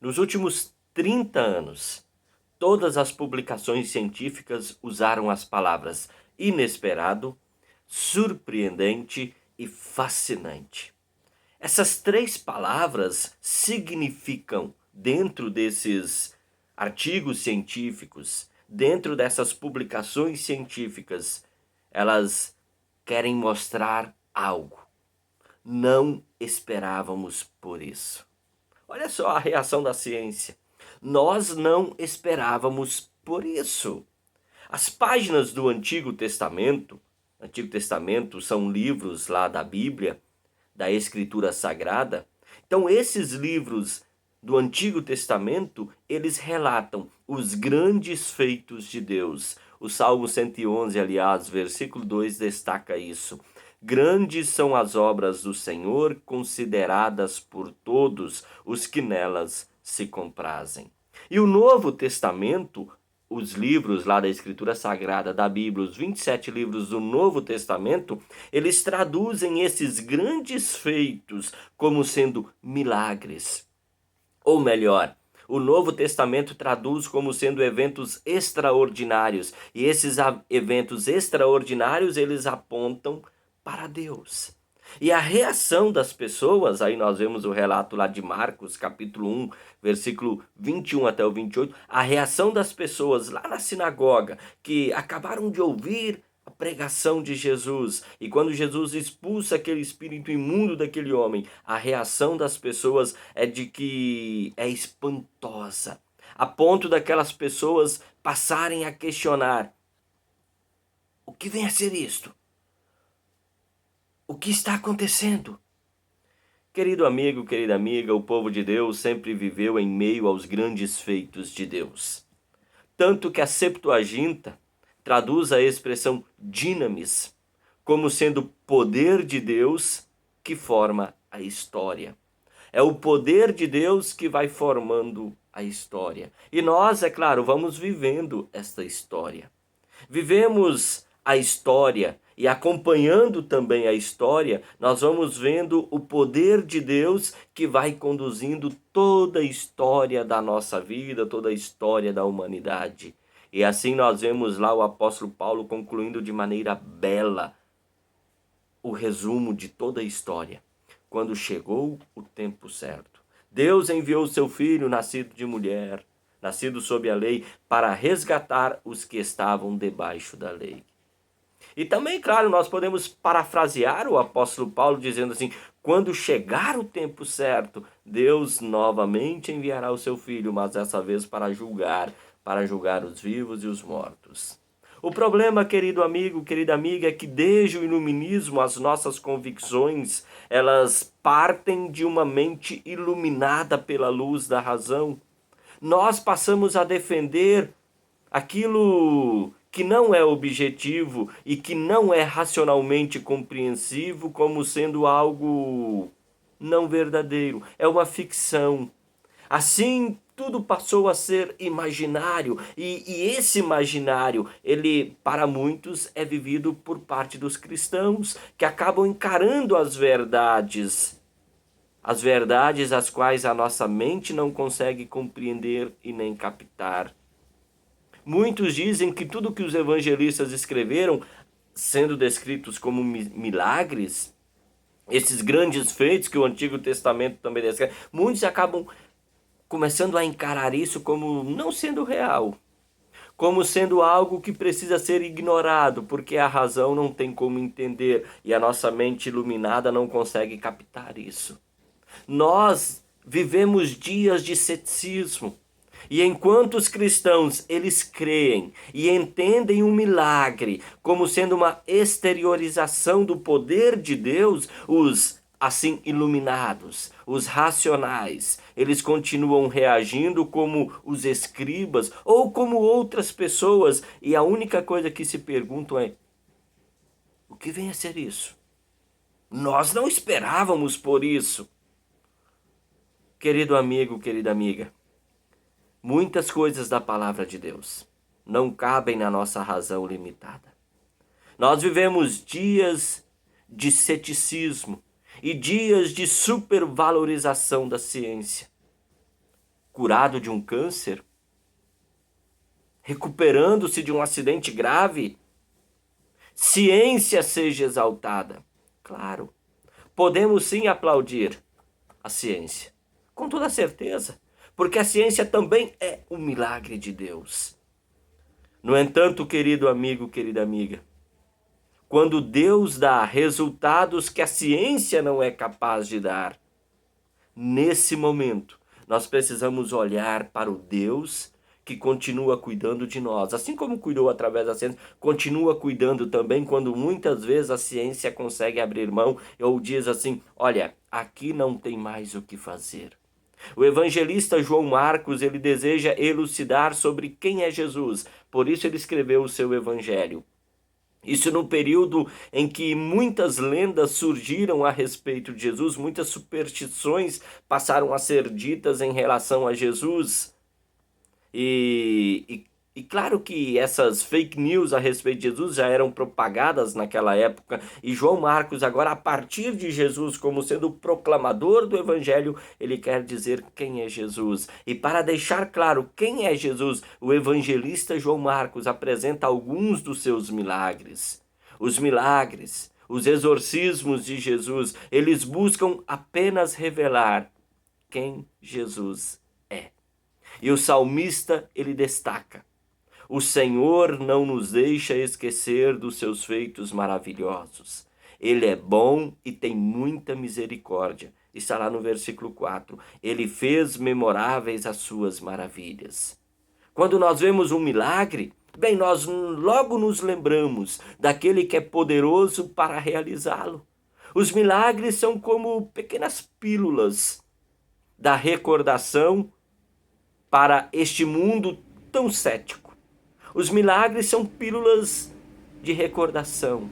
Nos últimos 30 anos, todas as publicações científicas usaram as palavras inesperado, surpreendente e fascinante. Essas três palavras significam, dentro desses artigos científicos, dentro dessas publicações científicas, elas querem mostrar algo. Não esperávamos por isso. Olha só a reação da ciência. Nós não esperávamos por isso. As páginas do Antigo Testamento são livros lá da Bíblia, da Escritura Sagrada. Então, esses livros do Antigo Testamento, eles relatam os grandes feitos de Deus. O Salmo 111, aliás, versículo 2, destaca isso. Grandes são as obras do Senhor, consideradas por todos os que nelas se comprazem. E o Novo Testamento, os livros lá da Escritura Sagrada da Bíblia, os 27 livros do Novo Testamento, eles traduzem esses grandes feitos como sendo milagres. Ou melhor, o Novo Testamento traduz como sendo eventos extraordinários. E esses eventos extraordinários, eles apontam para Deus. E a reação das pessoas, aí nós vemos o relato lá de Marcos, capítulo 1, versículo 21 até o 28, a reação das pessoas lá na sinagoga, que acabaram de ouvir a pregação de Jesus, e quando Jesus expulsa aquele espírito imundo daquele homem, a reação das pessoas é de que é espantosa, a ponto daquelas pessoas passarem a questionar: o que vem a ser isto? O que está acontecendo? Querido amigo, querida amiga, o povo de Deus sempre viveu em meio aos grandes feitos de Deus. Tanto que a Septuaginta traduz a expressão dinamis como sendo poder de Deus que forma a história. É o poder de Deus que vai formando a história. E nós, é claro, vamos vivendo esta história. Vivemos a história e acompanhando também a história, nós vamos vendo o poder de Deus que vai conduzindo toda a história da nossa vida, toda a história da humanidade. E assim nós vemos lá o apóstolo Paulo concluindo de maneira bela o resumo de toda a história. Quando chegou o tempo certo, Deus enviou o seu filho, nascido de mulher, nascido sob a lei, para resgatar os que estavam debaixo da lei. E também, claro, nós podemos parafrasear o apóstolo Paulo dizendo assim: quando chegar o tempo certo, Deus novamente enviará o seu filho, mas dessa vez para julgar os vivos e os mortos. O problema, querido amigo, querida amiga, é que desde o iluminismo as nossas convicções, elas partem de uma mente iluminada pela luz da razão. Nós passamos a defender aquilo que não é objetivo e que não é racionalmente compreensivo como sendo algo não verdadeiro, é uma ficção. Assim, tudo passou a ser imaginário, e esse imaginário, ele, para muitos, é vivido por parte dos cristãos, que acabam encarando as verdades as quais a nossa mente não consegue compreender e nem captar. Muitos dizem que tudo que os evangelistas escreveram, sendo descritos como milagres, esses grandes feitos que o Antigo Testamento também descreve, muitos acabam começando a encarar isso como não sendo real, como sendo algo que precisa ser ignorado, porque a razão não tem como entender e a nossa mente iluminada não consegue captar isso. Nós vivemos dias de ceticismo. E enquanto os cristãos, eles creem e entendem o milagre como sendo uma exteriorização do poder de Deus, os assim iluminados, os racionais, eles continuam reagindo como os escribas ou como outras pessoas, e a única coisa que se perguntam é: o que vem a ser isso? Nós não esperávamos por isso. Querido amigo, querida amiga, muitas coisas da palavra de Deus não cabem na nossa razão limitada. Nós vivemos dias de ceticismo e dias de supervalorização da ciência. curado de um câncer, recuperando-se de um acidente grave. Ciência seja exaltada. Claro, podemos sim aplaudir a ciência, com toda certeza, porque a ciência também é um milagre de Deus. No entanto, querido amigo, querida amiga, quando Deus dá resultados que a ciência não é capaz de dar, nesse momento, nós precisamos olhar para o Deus que continua cuidando de nós. Assim como cuidou através da ciência, continua cuidando também quando muitas vezes a ciência consegue abrir mão ou diz assim, olha, aqui não tem mais o que fazer. O evangelista João Marcos, ele deseja elucidar sobre quem é Jesus. Por isso ele escreveu o seu evangelho. Isso num período em que muitas lendas surgiram a respeito de Jesus, muitas superstições passaram a ser ditas em relação a Jesus. E claro que essas fake news a respeito de Jesus já eram propagadas naquela época, e João Marcos agora, a partir de Jesus como sendo o proclamador do evangelho, ele quer dizer quem é Jesus. E para deixar claro quem é Jesus, o evangelista João Marcos apresenta alguns dos seus milagres. Os milagres, os exorcismos de Jesus, eles buscam apenas revelar quem Jesus é. E o salmista, ele destaca: o Senhor não nos deixa esquecer dos seus feitos maravilhosos. Ele é bom e tem muita misericórdia. Está lá no versículo 4. Ele fez memoráveis as suas maravilhas. Quando nós vemos um milagre, bem, nós logo nos lembramos daquele que é poderoso para realizá-lo. Os milagres são como pequenas pílulas da recordação para este mundo tão cético. Os milagres são pílulas de recordação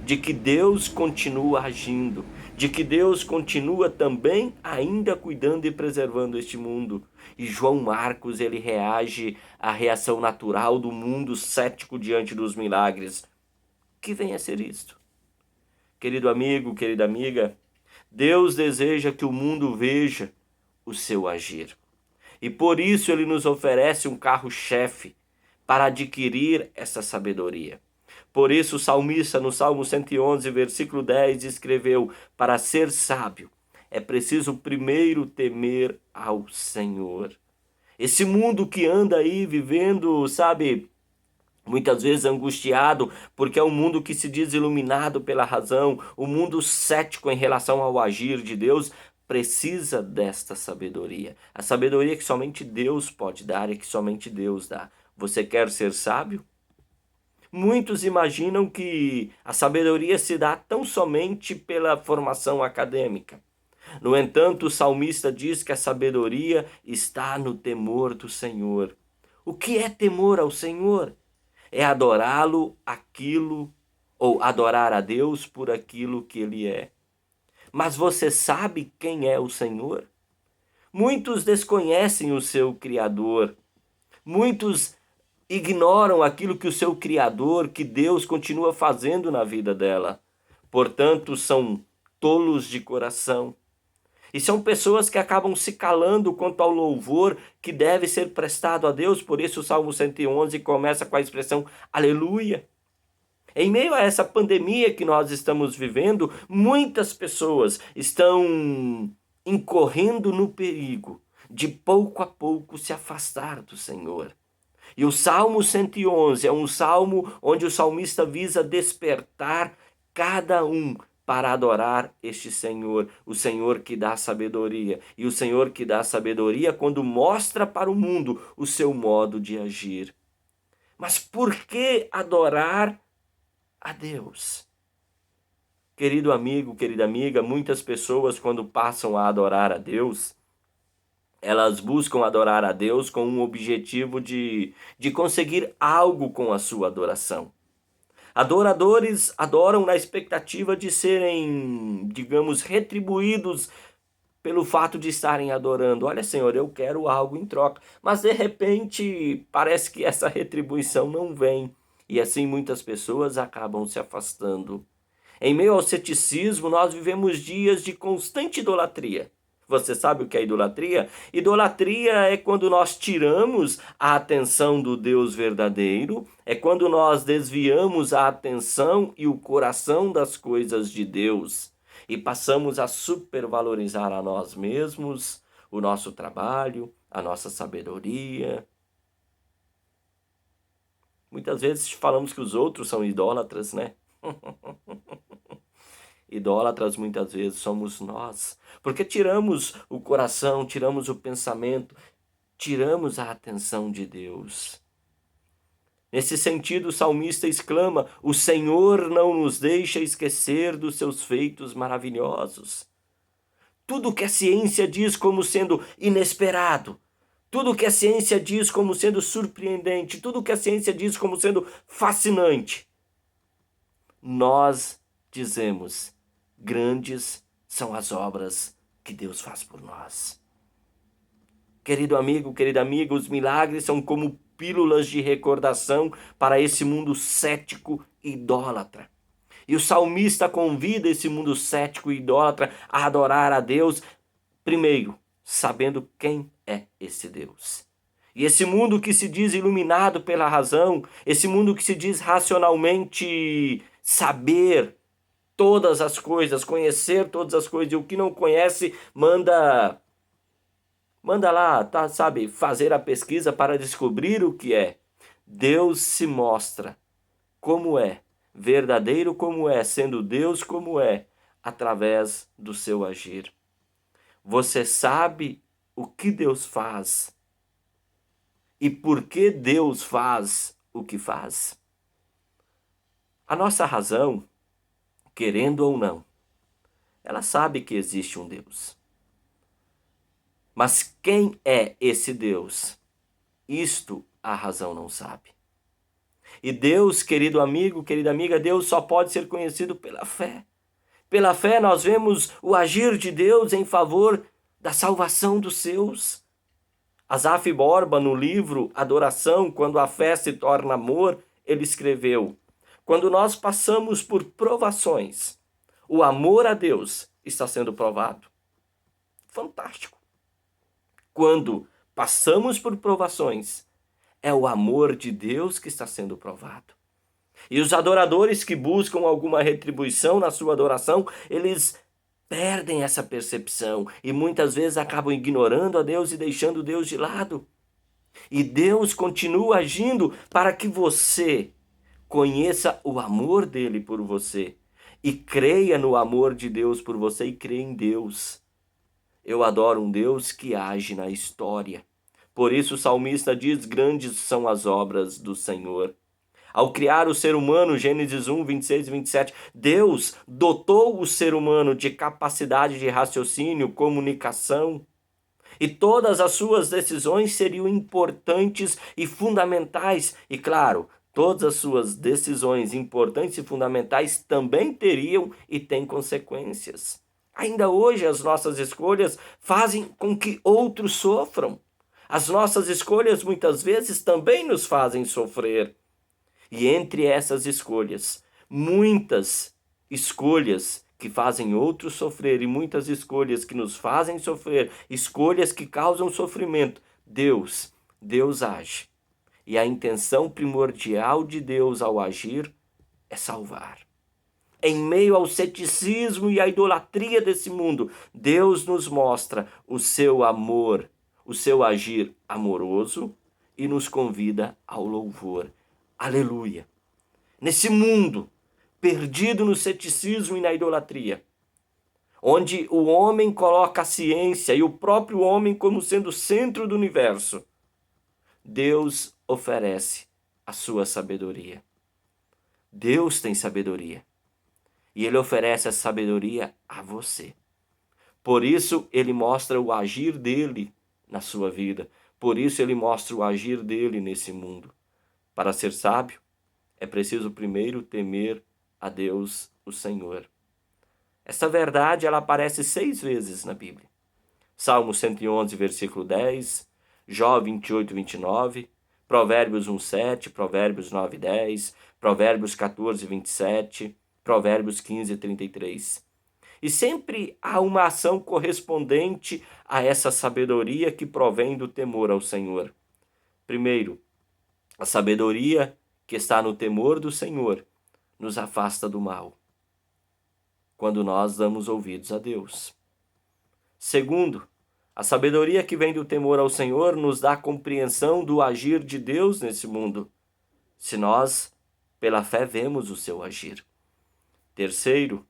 de que Deus continua agindo, de que Deus continua também ainda cuidando e preservando este mundo. E João Marcos, ele reage à reação natural do mundo cético diante dos milagres. Que vem a ser isto? Querido amigo, querida amiga, Deus deseja que o mundo veja o seu agir. E por isso ele nos oferece um carro-chefe para adquirir essa sabedoria. Por isso o salmista no Salmo 111, versículo 10, escreveu: para ser sábio é preciso primeiro temer ao Senhor. Esse mundo que anda aí vivendo, sabe, muitas vezes angustiado, porque é um mundo que se diz iluminado pela razão, um mundo cético em relação ao agir de Deus, precisa desta sabedoria. A sabedoria que somente Deus pode dar e que somente Deus dá. Você quer ser sábio? Muitos imaginam que a sabedoria se dá tão somente pela formação acadêmica. No entanto, o salmista diz que a sabedoria está no temor do Senhor. O que é temor ao Senhor? É adorá-lo ou adorar a Deus por aquilo que ele é. Mas você sabe quem é o Senhor? Muitos desconhecem o seu Criador. Muitos ignoram aquilo que o seu Criador, que Deus continua fazendo na vida dela. Portanto, são tolos de coração. E são pessoas que acabam se calando quanto ao louvor que deve ser prestado a Deus. Por isso o Salmo 111 começa com a expressão aleluia. Em meio a essa pandemia que nós estamos vivendo, muitas pessoas estão incorrendo no perigo de pouco a pouco se afastar do Senhor. E o Salmo 111 é um salmo onde o salmista visa despertar cada um para adorar este Senhor, o Senhor que dá sabedoria. E o Senhor que dá sabedoria quando mostra para o mundo o seu modo de agir. Mas por que adorar a Deus? Querido amigo, querida amiga, muitas pessoas quando passam a adorar a Deus, elas buscam adorar a Deus com um objetivo de conseguir algo com a sua adoração. Adoradores adoram na expectativa de serem, digamos, retribuídos pelo fato de estarem adorando. Olha, Senhor, eu quero algo em troca. Mas, de repente, parece que essa retribuição não vem. E assim muitas pessoas acabam se afastando. Em meio ao ceticismo, nós vivemos dias de constante idolatria. Você sabe o que é idolatria? Idolatria é quando nós tiramos a atenção do Deus verdadeiro, é quando nós desviamos a atenção e o coração das coisas de Deus e passamos a supervalorizar a nós mesmos, o nosso trabalho, a nossa sabedoria. Muitas vezes falamos que os outros são idólatras, né? Idólatras muitas vezes somos nós, porque tiramos o coração, tiramos o pensamento, tiramos a atenção de Deus. Nesse sentido, o salmista exclama: o Senhor não nos deixa esquecer dos seus feitos maravilhosos. Tudo que a ciência diz como sendo inesperado, tudo que a ciência diz como sendo surpreendente, tudo que a ciência diz como sendo fascinante, nós dizemos: grandes são as obras que Deus faz por nós. Querido amigo, querida amiga, os milagres são como pílulas de recordação para esse mundo cético e idólatra. E o salmista convida esse mundo cético e idólatra a adorar a Deus, primeiro, sabendo quem é esse Deus. E esse mundo que se diz iluminado pela razão, esse mundo que se diz racionalmente saber todas as coisas, conhecer todas as coisas, e o que não conhece manda lá, tá, sabe, fazer a pesquisa para descobrir o que é. Deus se mostra como é, verdadeiro como é, sendo Deus como é, através do seu agir. Você sabe o que Deus faz e por que Deus faz o que faz? A nossa razão, querendo ou não, ela sabe que existe um Deus. Mas quem é esse Deus? Isto a razão não sabe. E Deus, querido amigo, querida amiga, Deus só pode ser conhecido pela fé. Pela fé nós vemos o agir de Deus em favor da salvação dos seus. Asaf Borba, no livro Adoração, quando a fé se torna amor, ele escreveu: quando nós passamos por provações, o amor a Deus está sendo provado. Fantástico! Quando passamos por provações, é o amor de Deus que está sendo provado. E os adoradores que buscam alguma retribuição na sua adoração, eles perdem essa percepção e muitas vezes acabam ignorando a Deus e deixando Deus de lado. E Deus continua agindo para que você conheça o amor dele por você e creia no amor de Deus por você e creia em Deus. Eu adoro um Deus que age na história. Por isso o salmista diz: grandes são as obras do Senhor. Ao criar o ser humano, Gênesis 1, 26 e 27, Deus dotou o ser humano de capacidade de raciocínio, comunicação, e todas as suas decisões seriam importantes e fundamentais. E claro, todas as suas decisões importantes e fundamentais também teriam e têm consequências. Ainda hoje as nossas escolhas fazem com que outros sofram. As nossas escolhas muitas vezes também nos fazem sofrer. E entre essas escolhas, muitas escolhas que fazem outros sofrer e muitas escolhas que nos fazem sofrer, escolhas que causam sofrimento, Deus age. E a intenção primordial de Deus ao agir é salvar. Em meio ao ceticismo e à idolatria desse mundo, Deus nos mostra o seu amor, o seu agir amoroso e nos convida ao louvor. Aleluia! Nesse mundo perdido no ceticismo e na idolatria, onde o homem coloca a ciência e o próprio homem como sendo o centro do universo, Deus oferece a sua sabedoria. Deus tem sabedoria e Ele oferece a sabedoria a você. Por isso Ele mostra o agir dele na sua vida. Por isso Ele mostra o agir dele nesse mundo. Para ser sábio, é preciso primeiro temer a Deus, o Senhor. Essa verdade ela aparece 6 vezes na Bíblia. Salmo 111, versículo 10, Jó 28, 29, Provérbios 1, 7, Provérbios 9, 10, Provérbios 14, 27, Provérbios 15, 33. E sempre há uma ação correspondente a essa sabedoria que provém do temor ao Senhor. Primeiro, a sabedoria que está no temor do Senhor nos afasta do mal, quando nós damos ouvidos a Deus. Segundo, a sabedoria que vem do temor ao Senhor nos dá compreensão do agir de Deus nesse mundo, se nós, pela fé, vemos o seu agir. Terceiro,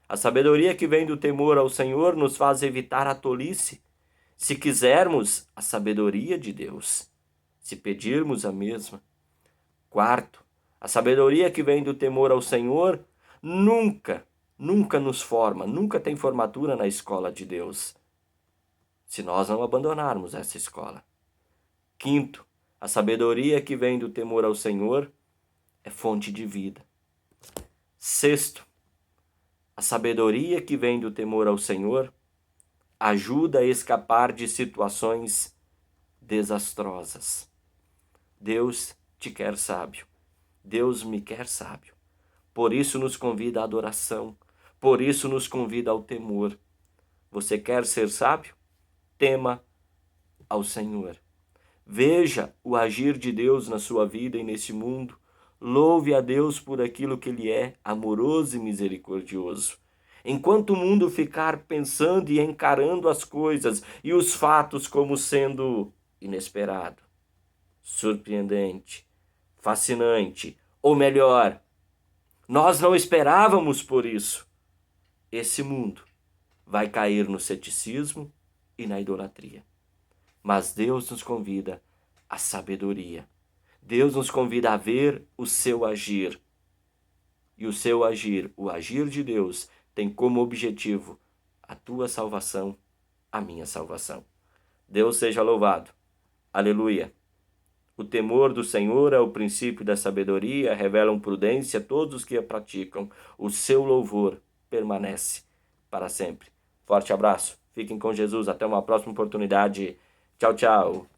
a sabedoria que vem do temor ao Senhor nos faz evitar a tolice, se quisermos a sabedoria de Deus, se pedirmos a mesma. Quarto, a sabedoria que vem do temor ao Senhor nunca nos forma, nunca tem formatura na escola de Deus, se nós não abandonarmos essa escola. Quinto, a sabedoria que vem do temor ao Senhor é fonte de vida. Sexto, a sabedoria que vem do temor ao Senhor ajuda a escapar de situações desastrosas. Deus te quer sábio. Deus me quer sábio. Por isso nos convida à adoração. Por isso nos convida ao temor. Você quer ser sábio? Tema ao Senhor. Veja o agir de Deus na sua vida e nesse mundo. Louve a Deus por aquilo que Ele é, amoroso e misericordioso. Enquanto o mundo ficar pensando e encarando as coisas e os fatos como sendo inesperado, surpreendente, fascinante, ou melhor, nós não esperávamos por isso, esse mundo vai cair no ceticismo e na idolatria. Mas Deus nos convida à sabedoria. Deus nos convida a ver o seu agir. E o seu agir, o agir de Deus, tem como objetivo a tua salvação, a minha salvação. Deus seja louvado. Aleluia. O temor do Senhor é o princípio da sabedoria, revelam prudência todos os que a praticam. O seu louvor permanece para sempre. Forte abraço. Fiquem com Jesus. Até uma próxima oportunidade. Tchau, tchau.